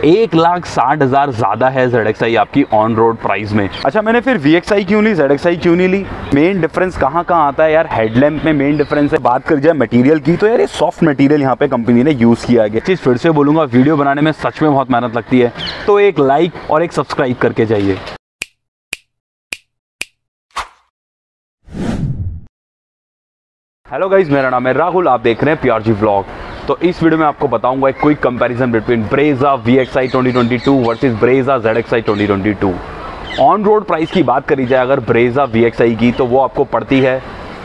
1,60,000 ज़्यादा है ZXi आपकी ऑन रोड प्राइस में। अच्छा, मैंने फिर VXi क्यों ली, ZXi क्यों नहीं ली? मेन डिफरेंस कहाँ आता है यार? हेडलैम्प में मेन डिफरेंस है। बात कर जाए मटेरियल की तो यार ये सॉफ्ट मटेरियल यहाँ पे कंपनी ने यूज़ किया गया। चीज़ फिर से बोलूँगा, वीडियो बनाने में सच में बहुत मेहनत लगती है, तो एक लाइक और एक सब्सक्राइब करके जाइए। हेलो गाइज, मेरा नाम है राहुल, आप देख रहे हैं PRG व्लॉग। तो इस वीडियो में आपको बताऊंगा एक quick comparison between Brezza VXi 2022 versus Brezza ZXi 2022। On road price की बात करी जाए अगर ब्रेजा VXi की, तो वो आपको पड़ती है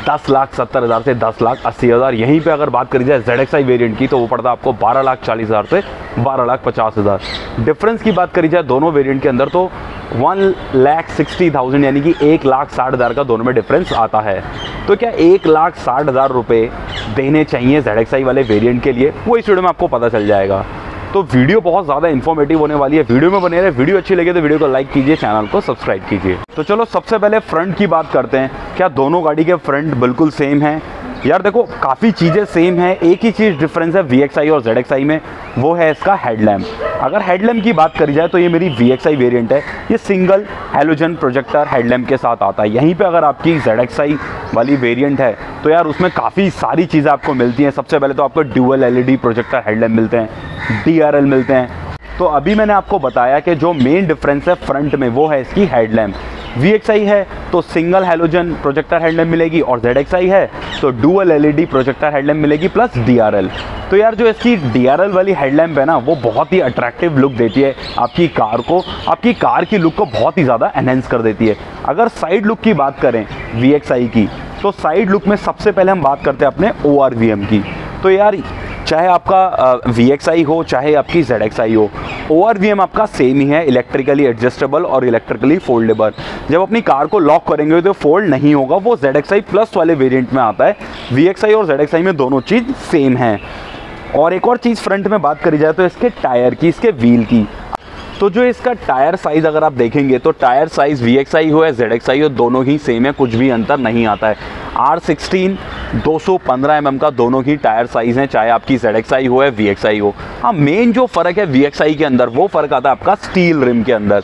10,70,000 से 10,80,000। यहीं पे अगर बात करी जाए ZXi वेरिएंट की, तो वो पड़ता है आपको 12,40,000 से 12,50,000। डिफरेंस की बात करी जाए दोनों वेरिएंट के अंदर, तो 1,60,000 यानी कि 1,60,000 का दोनों में डिफरेंस आता है। तो क्या 1,60,000 रुपये देने चाहिए ZXi वाले वेरिएंट के लिए, वो इस वीडियो में आपको पता चल जाएगा। तो वीडियो बहुत ज़्यादा इन्फॉर्मेटिव होने वाली है, वीडियो में बने रहे। वीडियो अच्छी लगे तो वीडियो को लाइक कीजिए, चैनल को सब्सक्राइब कीजिए। तो चलो सबसे पहले फ्रंट की बात करते हैं। क्या दोनों गाड़ी के फ्रंट बिल्कुल सेम है? यार देखो, काफ़ी चीज़ें सेम है, एक ही चीज़ डिफरेंस है VXi और ZXi में, वो है इसका हेडलैम्प। अगर हेडलैम्प की बात करी जाए तो ये मेरी VXi वेरिएंट है, ये सिंगल हैलोजन प्रोजेक्टर हेडलैम्प के साथ आता है। यहीं पे अगर आपकी ZXi वाली वेरिएंट है तो यार उसमें काफ़ी सारी चीज़ें आपको मिलती हैं। सबसे पहले तो आपको ड्यूअल LED प्रोजेक्टर हेडलैम्प मिलते हैं, DRL मिलते हैं। तो अभी मैंने आपको बताया कि जो मेन डिफरेंस है फ्रंट में वो है इसकी हेडलैम्प। VXi है तो सिंगल हैलोजन प्रोजेक्टर हेडलैम्प मिलेगी, और ZXi है तो डुअल LED प्रोजेक्टर हेडलैम्प मिलेगी प्लस DRL। तो यार जो इसकी DRL वाली हेडलैम्प है ना, वो बहुत ही अट्रैक्टिव लुक देती है आपकी कार को, आपकी कार की लुक को बहुत ही ज़्यादा एनहेंस कर देती है। अगर साइड लुक की बात करें VXi की, तो साइड लुक में सबसे पहले हम बात करते हैं अपने ORVM की। तो यार चाहे आपका VXi हो चाहे आपकी ZXi हो, ORVM आपका सेम ही है, इलेक्ट्रिकली एडजस्टेबल और इलेक्ट्रिकली फोल्डेबल। जब अपनी कार को लॉक करेंगे तो फोल्ड नहीं होगा, वो ZXi प्लस वाले वेरिएंट में आता है। VXi और ZXi में दोनों चीज़ सेम है। और एक और चीज़ फ्रंट में बात करी जाए तो इसके टायर की, इसके व्हील की। तो जो इसका टायर साइज़ अगर आप देखेंगे तो टायर साइज़ VXi हो या ZXi हो, दोनों ही सेम है, कुछ भी अंतर नहीं आता है। R16 215 mm का दोनों ही टायर साइज़ हैं, चाहे आपकी ZXi हो या VXi हो। हाँ, मेन जो फ़र्क है VXi के अंदर, वो फ़र्क आता है आपका स्टील रिम के अंदर।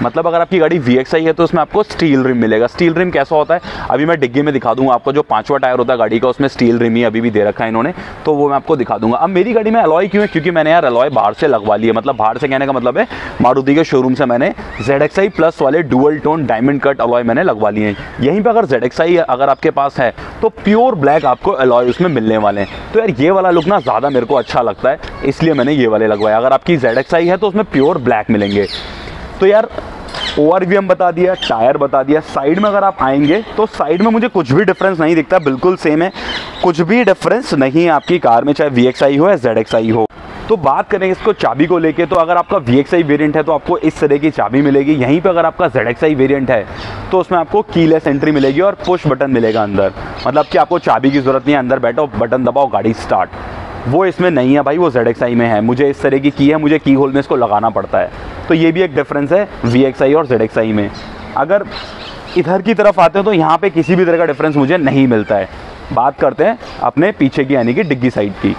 मतलब अगर आपकी गाड़ी VXi है तो उसमें आपको स्टील रिम मिलेगा। स्टील रिम कैसा होता है अभी मैं डिग्गी में दिखा दूंगा आपको। जो 5वां टायर होता है गाड़ी का, उसमें स्टील रिम ही अभी भी दे रखा है इन्होंने, तो वो मैं आपको दिखा दूंगा। अब मेरी गाड़ी में अलॉय क्यों है? क्योंकि मैंने यार अलॉय बाहर से लगवा ली है। मतलब बाहर से कहने का मतलब है मारुति के शोरूम से मैंने ZXi प्लस वाले dual tone diamond cut alloy मैंने लगवा लिए हैं। यहीं पर अगर ZXi अगर आपके पास है तो प्योर ब्लैक आपको अलॉय उसमें मिलने वाले हैं। तो यार ये वाला लुक ना ज़्यादा मेरे को अच्छा लगता है, इसलिए मैंने ये वाले लगवाया। अगर आपकी ZXi है तो उसमें प्योर ब्लैक मिलेंगे। तो यार ORVM बता दिया, टायर बता दिया। साइड में अगर आप आएंगे तो साइड में मुझे कुछ भी डिफरेंस नहीं दिखता, बिल्कुल सेम है, कुछ भी डिफरेंस नहीं है आपकी कार में, चाहे VXi हो या ZXi हो। तो बात करें इसको चाबी को लेके, तो अगर आपका VXi वेरिएंट है तो आपको इस तरह की चाबी मिलेगी। यहीं पे अगर आपका ZXi वेरिएंट है तो उसमें आपको कीलेस एंट्री मिलेगी और पुश बटन मिलेगा अंदर। मतलब कि आपको चाबी की ज़रूरत नहीं है, अंदर बैठो बटन दबाओ गाड़ी स्टार्ट। वो इसमें नहीं है भाई, वो ZXi में है। मुझे इस तरह की की है, मुझे की होल में इसको लगाना पड़ता है। तो ये भी एक डिफरेंस है VXi और ZXi में। अगर इधर की तरफ आते हैं तो यहाँ पे किसी भी तरह का डिफरेंस मुझे नहीं मिलता है। बात करते हैं अपने पीछे की यानी कि डिग्गी साइड की।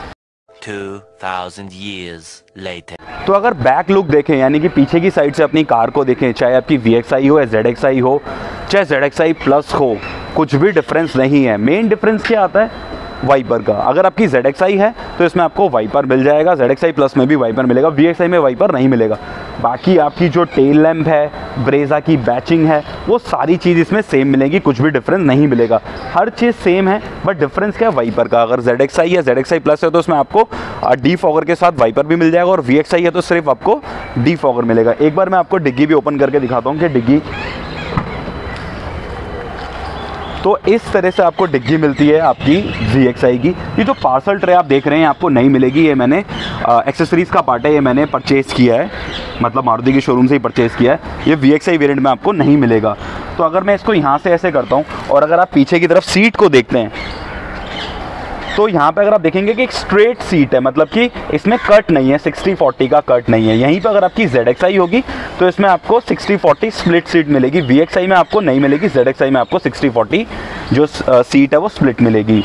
2000 years later. तो अगर बैक लुक देखें यानी कि पीछे की साइड से अपनी कार को देखें, चाहे आपकी VXi हो या ZXi हो, चाहे ZXi प्लस हो, कुछ भी डिफरेंस नहीं है। मेन डिफरेंस क्या आता है? वाइपर का। अगर आपकी ZXi है तो इसमें आपको वाइपर मिल जाएगा, ZXi प्लस में भी वाइपर मिलेगा, VXi में वाइपर नहीं मिलेगा। बाकी आपकी जो टेल लैम्प है, ब्रेजा की बैचिंग है, वो सारी चीज़ इसमें सेम मिलेगी, कुछ भी डिफरेंस नहीं मिलेगा। हर चीज़ सेम है, बट डिफरेंस क्या है? वाइपर का। अगर ZXi या ZXi प्लस है तो उसमें आपको डीफॉगर के साथ वाइपर भी मिल जाएगा, और VXi है तो सिर्फ आपको डीफॉगर मिलेगा। एक बार मैं आपको डिग्गी भी ओपन करके दिखाता हूँ कि डिग्गी, तो इस तरह से आपको डिग्गी मिलती है आपकी VXi की। ये जो पार्सल ट्रे आप देख रहे हैं आपको नहीं मिलेगी, ये मैंने एक्सेसरीज़ का पार्ट है, ये मैंने परचेज़ किया है, मतलब मारुति के शोरूम से ही परचेज़ किया है। ये VXi वेरिएंट में आपको नहीं मिलेगा। तो अगर मैं इसको यहाँ से ऐसे करता हूँ और अगर आप पीछे की तरफ सीट को देखते हैं तो यहाँ पे अगर आप देखेंगे कि एक स्ट्रेट सीट है, मतलब कि इसमें कट नहीं है, 60-40 का कट नहीं है। यहीं पे अगर आपकी ZXi होगी तो इसमें आपको 60-40 स्प्लिट सीट मिलेगी। VXi में आपको नहीं मिलेगी, ZXi में आपको 60-40 जो सीट है वो स्प्लिट मिलेगी।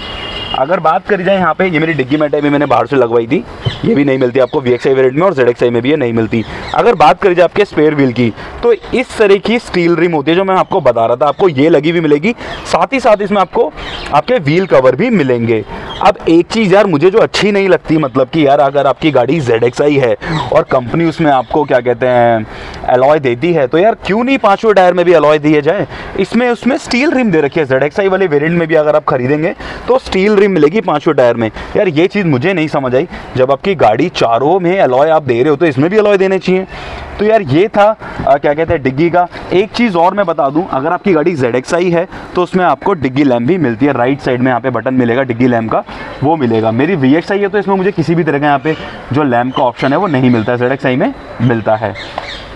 अगर बात करी जाए यहाँ पे, ये मेरी डिग्गी मैट है, मैंने बाहर से लगवाई थी, ये भी नहीं मिलती आपको VXi वेरिएंट में, और ZXi में भी ये नहीं मिलती। अगर बात करी जाए आपके स्पेयर व्हील की, तो इस तरह की स्टील रिम होती है जो मैं आपको बता रहा था, आपको ये लगी हुई मिलेगी, साथ ही साथ इसमें आपको आपके व्हील कवर भी मिलेंगे। अब एक चीज़ यार मुझे जो अच्छी नहीं लगती, मतलब कि यार अगर आपकी गाड़ी ZXi है और कंपनी उसमें आपको क्या कहते हैं अलॉय देती है, तो यार क्यों नहीं पांचवें टायर में भी अलॉय दिए जाए। इसमें उसमें स्टील रिम दे रखी है, ZXi वाले वेरिएंट में भी अगर आप खरीदेंगे तो स्टील रिम मिलेगी पांचवें टायर में। यार ये चीज़ मुझे नहीं समझ आई, जब आपकी गाड़ी चारों में अलॉय आप दे रहे हो तो इसमें भी अलॉय देने चाहिए। तो यार ये था क्या कहते हैं डिग्गी का। एक चीज़ और मैं बता दूं, अगर आपकी गाड़ी ZXi है तो उसमें आपको डिग्गी लैम्प भी मिलती है, राइट साइड में यहाँ पे बटन मिलेगा डिग्गी लैम्प का, वो मिलेगा। मेरी VXi है तो इसमें मुझे किसी भी तरह का यहाँ पे जो लैम्प का ऑप्शन है वो नहीं मिलता है, ZXi में मिलता है।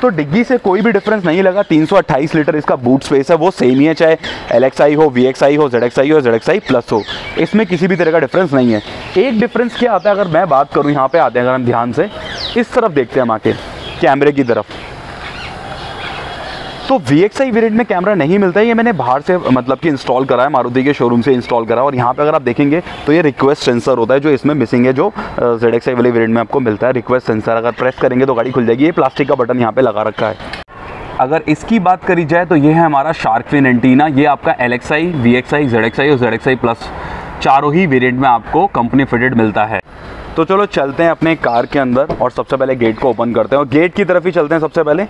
तो डिग्गी से कोई भी डिफरेंस नहीं लगा। 328 लीटर इसका बूट स्पेस है, वो सेम ही है, चाहे LXi हो, VXi हो, ZXi हो, ZXi प्लस हो, इसमें किसी भी तरह का डिफरेंस नहीं है। एक डिफरेंस क्या आता है, अगर मैं बात करूँ, यहाँ पे आते हैं अगर हम ध्यान से इस तरफ देखते हैं हम आके कैमरे की तरफ, तो VXi वेरिएंट में कैमरा नहीं मिलता है। ये मैंने बाहर से मतलब कि इंस्टॉल करा है, मारुति के शोरूम से इंस्टॉल करा है, और यहाँ पे अगर आप देखेंगे तो ये रिक्वेस्ट सेंसर होता है जो इसमें मिसिंग है, जो ZXi वाले वेरिएंट में आपको मिलता है। रिक्वेस्ट सेंसर अगर प्रेस करेंगे तो गाड़ी खुल जाएगी। ये प्लास्टिक का बटन यहाँ पे लगा रखा है। अगर इसकी बात करी जाए तो ये है हमारा शार्क फिन एंटीना। ये आपका LXi, VXi, ZXi और ZXi प्लस चारों ही वेरिएंट में आपको कंपनी फिटेड मिलता है। तो चलो चलते हैं अपने कार के अंदर और सबसे पहले गेट को ओपन करते हैं, और गेट की तरफ ही चलते हैं सबसे पहले।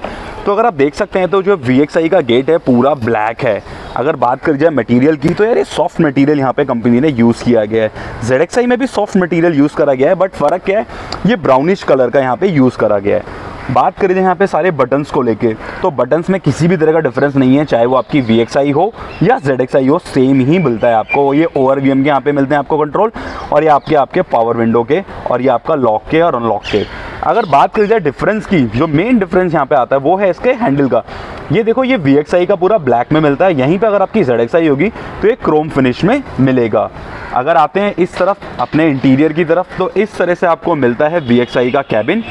तो अगर आप देख सकते हैं तो जो VXi का गेट है पूरा ब्लैक है। अगर बात करी जाए मटेरियल की, तो यार ये सॉफ्ट मटेरियल यहाँ पे कंपनी ने यूज़ किया गया है। ZXi में भी सॉफ्ट मटेरियल यूज़ करा गया है, बट फ़र्क क्या है, ये ब्राउनिश कलर का यहाँ पे यूज़ करा गया है। बात करें यहाँ पे सारे बटन्स को लेके, तो बटन्स में किसी भी तरह का डिफरेंस नहीं है, चाहे वो आपकी VXi हो या ZXi हो, सेम ही मिलता है आपको। ये ORVM के यहाँ पे मिलते हैं आपको कंट्रोल, और ये आपके पावर विंडो के, और ये आपका लॉक के और अनलॉक के। अगर बात करी जाए डिफरेंस की, जो मेन डिफरेंस यहाँ पे आता है वो है इसके हैंडल का। ये देखो, ये VXi का पूरा ब्लैक में मिलता है, यहीं पे अगर आपकी ZXi होगी तो ये क्रोम फिनिश में मिलेगा। अगर आते हैं इस तरफ अपने इंटीरियर की तरफ, तो इस तरह से आपको मिलता है VXi का कैबिन।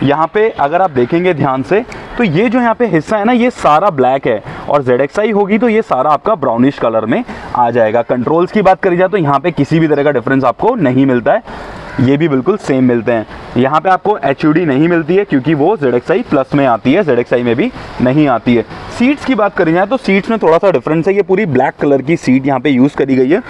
यहाँ पे अगर आप देखेंगे ध्यान से, तो ये जो यहाँ पे हिस्सा है ना, ये सारा ब्लैक है, और ZXi होगी तो ये सारा आपका ब्राउनिश कलर में आ जाएगा। कंट्रोल्स की बात करी जाए तो यहाँ पे किसी भी तरह का डिफरेंस आपको नहीं मिलता है, ये भी बिल्कुल सेम मिलते हैं। यहाँ पे आपको HUD नहीं मिलती है क्योंकि वो ZXi प्लस में आती है, ZXi में भी नहीं आती है। सीट्स की बात करी जाए तो सीट्स में थोड़ा सा डिफरेंस है, ये पूरी ब्लैक कलर की सीट यहाँ पे यूज़ करी गई है,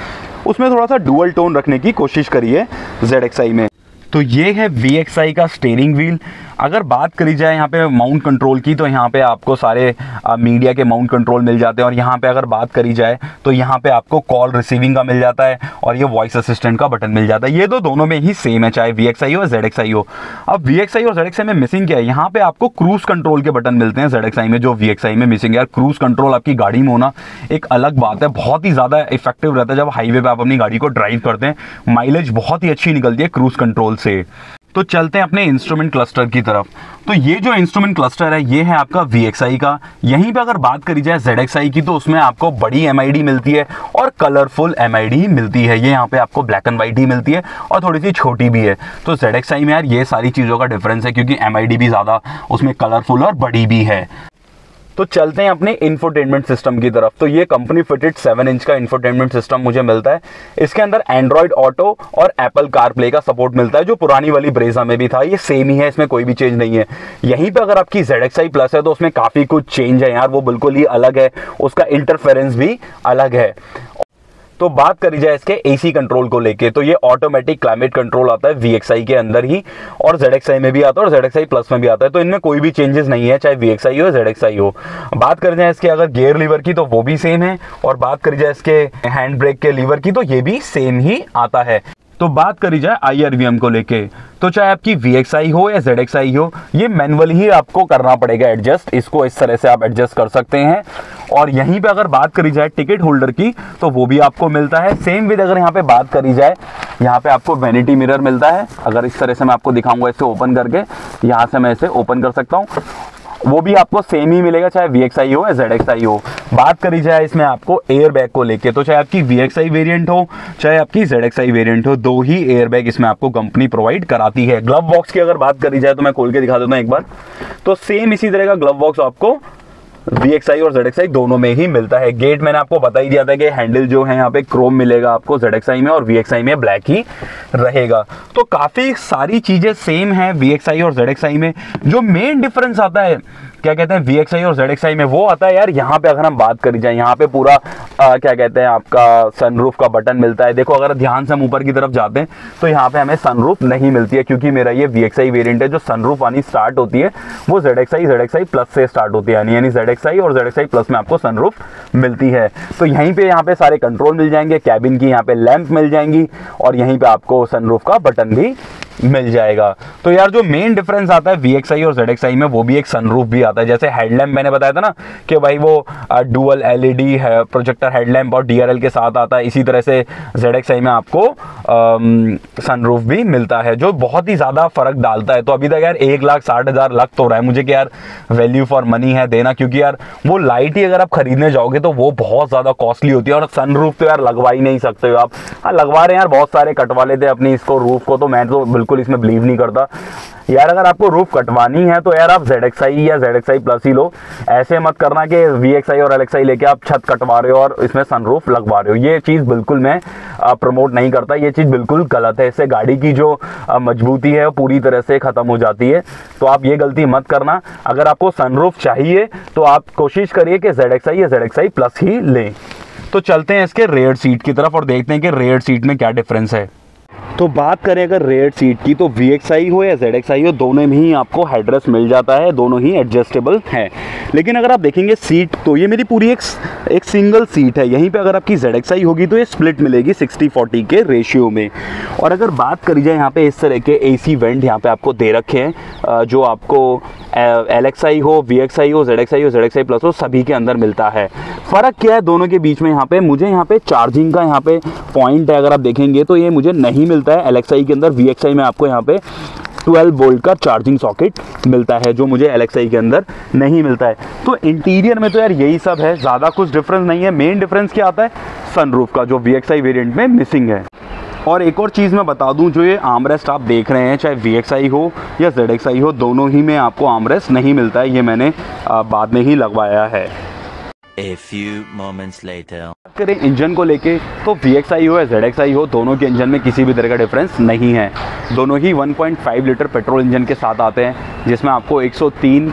उसमें थोड़ा सा डुअल टोन रखने की कोशिश करी है ZXi में। तो ये है VXi का स्टीयरिंग व्हील। अगर बात करी जाए यहाँ पे माउंट कंट्रोल की, तो यहाँ पे आपको सारे मीडिया के माउंट कंट्रोल मिल जाते हैं, और यहाँ पे अगर बात करी जाए तो यहाँ पे आपको कॉल रिसीविंग का मिल जाता है, और ये वॉइस असिस्टेंट का बटन मिल जाता है। ये तो दोनों में ही सेम है, चाहे VXi हो ZXi हो। अब VXi और ZXi में मिसिंग क्या है, यहाँ पे आपको क्रूज कंट्रोल के बटन मिलते हैं ZXi में, जो VXi में मिसिंग है। यार क्रूज कंट्रोल आपकी गाड़ी में होना एक अलग बात है, बहुत ही ज़्यादा इफेक्टिव रहता है जब हाईवे पे आप अपनी गाड़ी को ड्राइव करते हैं, माइलेज बहुत ही अच्छी निकलती है क्रूज कंट्रोल से। तो चलते हैं अपने इंस्ट्रूमेंट क्लस्टर की तरफ। तो ये जो इंस्ट्रूमेंट क्लस्टर है ये है आपका VXi का। यहीं पे अगर बात करी जाए ZXi की, तो उसमें आपको बड़ी MID मिलती है और कलरफुल MID मिलती है। ये यहाँ पे आपको ब्लैक एंड वाइट ही मिलती है और थोड़ी सी छोटी भी है। तो ZXi में यार ये सारी चीज़ों का डिफरेंस है, क्योंकि MID भी ज़्यादा उसमें कलरफुल और बड़ी भी है। तो चलते हैं अपने इंफोटेनमेंट सिस्टम की तरफ। तो ये कंपनी फिटेड 7 इंच का इंफोटेनमेंट सिस्टम मुझे मिलता है। इसके अंदर एंड्रॉयड ऑटो और एप्पल कारप्ले का सपोर्ट मिलता है, जो पुरानी वाली ब्रेजा में भी था। ये सेम ही है, इसमें कोई भी चेंज नहीं है। यहीं पे अगर आपकी ZXi प्लस है तो उसमें काफ़ी कुछ चेंज है यार, वो बिल्कुल ही अलग है, उसका इंटरफेरेंस भी अलग है। तो बात करी जाए इसके AC कंट्रोल को लेके, तो ये ऑटोमेटिक क्लाइमेट कंट्रोल आता है VXi के अंदर ही, और ZXi में भी आता है और ZXi प्लस में भी आता है। तो इनमें कोई भी चेंजेस नहीं है, चाहे VXi हो ZXi हो। बात करी जाए इसके अगर गियर लीवर की, तो वो भी सेम है, और बात करी जाए इसके हैंड ब्रेक के लीवर की, तो ये भी सेम ही आता है। तो बात करी जाए IRVM को लेके, तो चाहे आपकी VXi हो या ZXi हो, ये मैनुअली ही आपको करना पड़ेगा एडजस्ट। इसको इस तरह से आप एडजस्ट कर सकते हैं। और यहीं पे अगर बात करी जाए टिकट होल्डर की, तो वो भी आपको मिलता है सेम विद। अगर यहाँ पे बात करी जाए, यहाँ पे आपको वैनिटी मिरर मिलता है। अगर इस तरह से मैं आपको दिखाऊंगा इसे ओपन करके, यहाँ से मैं इसे ओपन कर सकता हूँ, वो भी आपको सेम ही मिलेगा, चाहे VXi हो या ZXi हो। बात करी जाए इसमें आपको एयर बैग को लेके, तो चाहे आपकी VXi वेरिएंट हो चाहे आपकी ZXi वेरिएंट हो, दो ही एयर बैग इसमें आपको कंपनी प्रोवाइड कराती है। ग्लव बॉक्स की अगर बात करी जाए, तो मैं खोल के दिखा देता हूँ एक बार। तो सेम इसी तरह का ग्लव बॉक्स आपको VXi और ZXi दोनों में ही मिलता है। गेट मैंने आपको बता ही दिया था कि हैंडल जो है यहाँ पे क्रोम मिलेगा आपको ZXi में, और VXi में ब्लैक ही रहेगा। तो काफ़ी सारी चीज़ें सेम है VXi और ZXi में। जो मेन डिफरेंस आता है क्या कहते हैं VXi और ZXi में, वो आता है यार यहाँ पे। अगर हम बात करी जाए यहाँ पे पूरा क्या कहते हैं आपका सनरूफ का बटन मिलता है। देखो अगर ध्यान से हम ऊपर की तरफ जाते हैं तो यहाँ पे हमें सनरूफ नहीं मिलती है, क्योंकि मेरा ये VXi वेरिएंट है। जो सनरूफ आनी स्टार्ट होती है वो ZXi प्लस से स्टार्ट होती है, यानी ZXi और ZXi प्लस में आपको सनरूफ मिलती है। तो यहीं पे यहाँ पे सारे कंट्रोल मिल जाएंगे, कैबिन की यहाँ पे लैंप मिल जाएंगी, और यहीं पे आपको सनरूफ का बटन भी मिल जाएगा। तो यार जो मेन डिफरेंस आता है VXi और ZXi में, वो भी एक सनरूफ भी आता है। जैसे हेडलैम्प मैंने बताया था ना कि भाई वो डुअल LED है, प्रोजेक्टर हेडलैम्प और DRL के साथ आता है, इसी तरह से ZXi में आपको सनरूफ भी मिलता है, जो बहुत ही ज़्यादा फर्क डालता है। तो अभी तक यार 1,60,000 लग तो रहा है मुझे कि यार वैल्यू फॉर मनी है देना, क्योंकि यार वो लाइट ही अगर आप खरीदने जाओगे तो वो बहुत ज़्यादा कॉस्टली होती है, और सनरूफ तो यार लगवा ही नहीं सकते हो आप। हाँ लगवा रहे हैं यार, बहुत सारे कटवा लेते हैं अपनी इसको रूफ को, तो मैं तो बिल्कुल इसमें बिलीव नहीं करता यार। अगर आपको रूफ कटवानी है तो यार आप ZXi या ZXi प्लस ही लो। ऐसे मत करना कि VXi और LXi लेके आप छत कटवा रहे हो और इसमें सनरूफ लगवा रहे हो। ये चीज़ बिल्कुल मैं प्रमोट नहीं करता, ये चीज़ बिल्कुल गलत है। इससे गाड़ी की जो मजबूती है वो पूरी तरह से ख़त्म हो जाती है। तो आप ये गलती मत करना। अगर आपको सनरूफ चाहिए तो आप कोशिश करिए कि ZXi या ZXi प्लस ही लें। तो चलते हैं इसके रेयर सीट की तरफ और देखते हैं कि रेयर सीट में क्या डिफरेंस है। तो बात करें अगर रेयर सीट की, तो VXi हो या ZXi हो, दोनों में ही आपको हेडरेस्ट मिल जाता है, दोनों ही एडजस्टेबल है। लेकिन अगर आप देखेंगे सीट, तो ये मेरी पूरी एक सिंगल सीट है। यहीं पे अगर आपकी ZXi होगी तो ये स्प्लिट मिलेगी 60-40 के रेशियो में। और अगर बात करी जाए यहाँ पे इस तरह के AC वेंट यहाँ पे आपको दे रखे हैं, जो आपको LXi हो, VXi हो, ZXi हो, ZXi प्लस हो, सभी के अंदर मिलता है। फ़र्क क्या है दोनों के बीच में? यहाँ पे मुझे यहाँ पे चार्जिंग का यहाँ पे पॉइंट है, अगर आप देखेंगे तो ये मुझे नहीं मिलता है LXi के अंदर। VXi में आपको यहाँ पे 12 वोल्ट का चार्जिंग सॉकेट मिलता है, जो मुझे LXi के अंदर नहीं मिलता है। तो इंटीरियर में तो यार यही सब है, ज़्यादा कुछ डिफरेंस नहीं है। मेन डिफरेंस क्या आता है? सनरूफ का, जो VXi वेरिएंट में मिसिंग है। और एक और चीज़ मैं बता दूं, जो ये आर्मरेस्ट आप देख रहे हैं, चाहे VXi हो या ZXi हो, दोनों ही में आपको आर्मरेस्ट नहीं मिलता है। ये मैंने बाद में ही लगवाया है। A few moments later. बात करें इंजन को लेके, तो VXi हो या ZXi हो, दोनों के इंजन में किसी भी तरह का डिफरेंस नहीं है। दोनों ही 1.5 लीटर पेट्रोल इंजन के साथ आते हैं, जिसमें आपको 103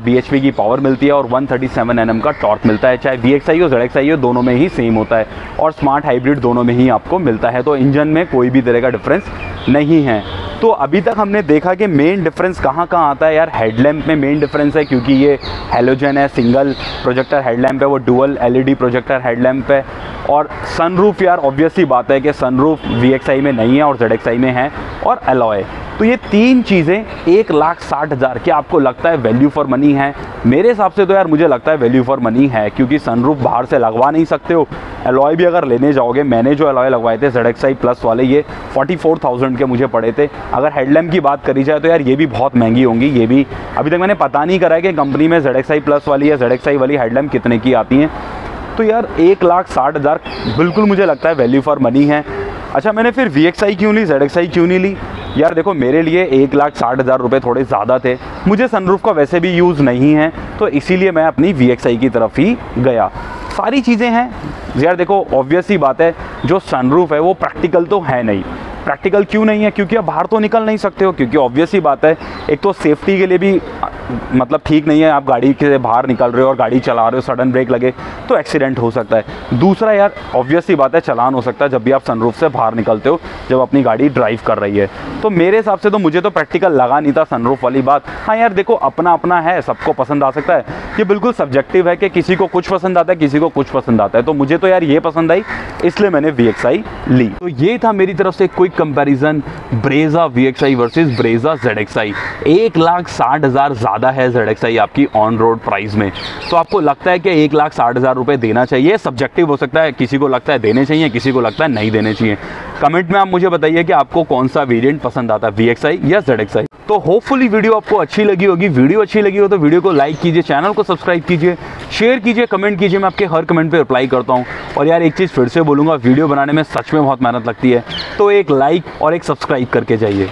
bhp की पावर मिलती है और 137 Nm का टॉर्क मिलता है। चाहे VXi हो ZXi हो, दोनों में ही सेम होता है, और स्मार्ट हाइब्रिड दोनों में ही आपको मिलता है। तो इंजन में कोई भी तरह का डिफरेंस नहीं है। तो अभी तक हमने देखा कि मेन डिफरेंस कहाँ आता है यार। हेडलैम्प में मेन डिफरेंस है, क्योंकि ये हैलोजन है, सिंगल प्रोजेक्टर हेडलैम्प है, वो डुअल LED प्रोजेक्टर हेडलैम्प है। और सनरूफ यार ऑब्वियस सी बात है कि सनरूफ VXi में नहीं है और ZXi में है, और अलॉय। तो ये तीन चीज़ें 1,60,000 क्या आपको लगता है वैल्यू फॉर मनी है? मेरे हिसाब से तो यार मुझे लगता है वैल्यू फॉर मनी है, क्योंकि सनरूफ बाहर से लगवा नहीं सकते हो। अलॉय भी अगर लेने जाओगे, मैंने जो अलॉय लगवाए थे ZXi प्लस वाले, ये 44,000 के मुझे पड़े थे। अगर हेडलैम्प की बात करी जाए तो यार ये भी बहुत महंगी होंगी। ये भी अभी तक मैंने पता नहीं करा है कि कंपनी में ZXi प्लस वाली या ZXi वाली हेडलैम्प कितने की आती हैं। तो यार 1,60,000 बिल्कुल मुझे लगता है वैल्यू फॉर मनी है। अच्छा, मैंने फिर VXi क्यों ली, ZXi क्यों नहीं ली? यार देखो, मेरे लिए 1,60,000 रुपये थोड़े ज़्यादा थे। मुझे सनरूफ का वैसे भी यूज़ नहीं है, तो इसीलिए मैं अपनी VXi की तरफ ही गया। सारी चीज़ें हैं यार। देखो ऑब्वियस ही बात है, जो सनरूफ है वो प्रैक्टिकल तो है नहीं। प्रैक्टिकल क्यों नहीं है? क्योंकि आप बाहर तो निकल नहीं सकते हो, क्योंकि ऑब्वियस ही बात है, एक तो सेफ्टी के लिए भी मतलब ठीक नहीं है। आप गाड़ी के बाहर निकल रहे हो और गाड़ी चला रहे हो, सडन ब्रेक लगे तो एक्सीडेंट हो सकता है। दूसरा यार ऑब्वियस ही बात है, चालान हो सकता है जब भी आप सनरूफ से बाहर निकलते हो, जब अपनी गाड़ी ड्राइव कर रही है। तो मेरे हिसाब से तो मुझे तो प्रैक्टिकल लगा नहीं था सनरूफ वाली बात। हाँ यार देखो, अपना अपना है, सबको पसंद आ सकता है। ये बिल्कुल सब्जेक्टिव है कि किसी को कुछ पसंद आता है, किसी को कुछ पसंद आता है। तो मुझे तो यार ये पसंद आई, इसलिए मैंने VXi ली। तो ये था मेरी तरफ से quick comparison Brezza VXi versus Brezza ZXi। 1,60,000 ज़्यादा है ZXi आपकी ऑन रोड प्राइस में। तो आपको लगता है कि 1,60,000 रुपये देना चाहिए? सब्जेक्टिव हो सकता है, किसी को लगता है देने चाहिए, किसी को लगता है नहीं देने चाहिए। कमेंट में आप मुझे बताइए कि आपको कौन सा वेरिएंट पसंद आता है, VXi या ZXi। तो होपफुली वीडियो आपको अच्छी लगी होगी। वीडियो अच्छी लगी हो तो वीडियो को लाइक कीजिए, चैनल को सब्सक्राइब कीजिए, शेयर कीजिए, कमेंट कीजिए। मैं आपके हर कमेंट पे रिप्लाई करता हूँ। और यार एक चीज़ फिर से बोलूँगा, वीडियो बनाने में सच में बहुत मेहनत लगती है, तो एक लाइक और एक सब्सक्राइब करके जाइए।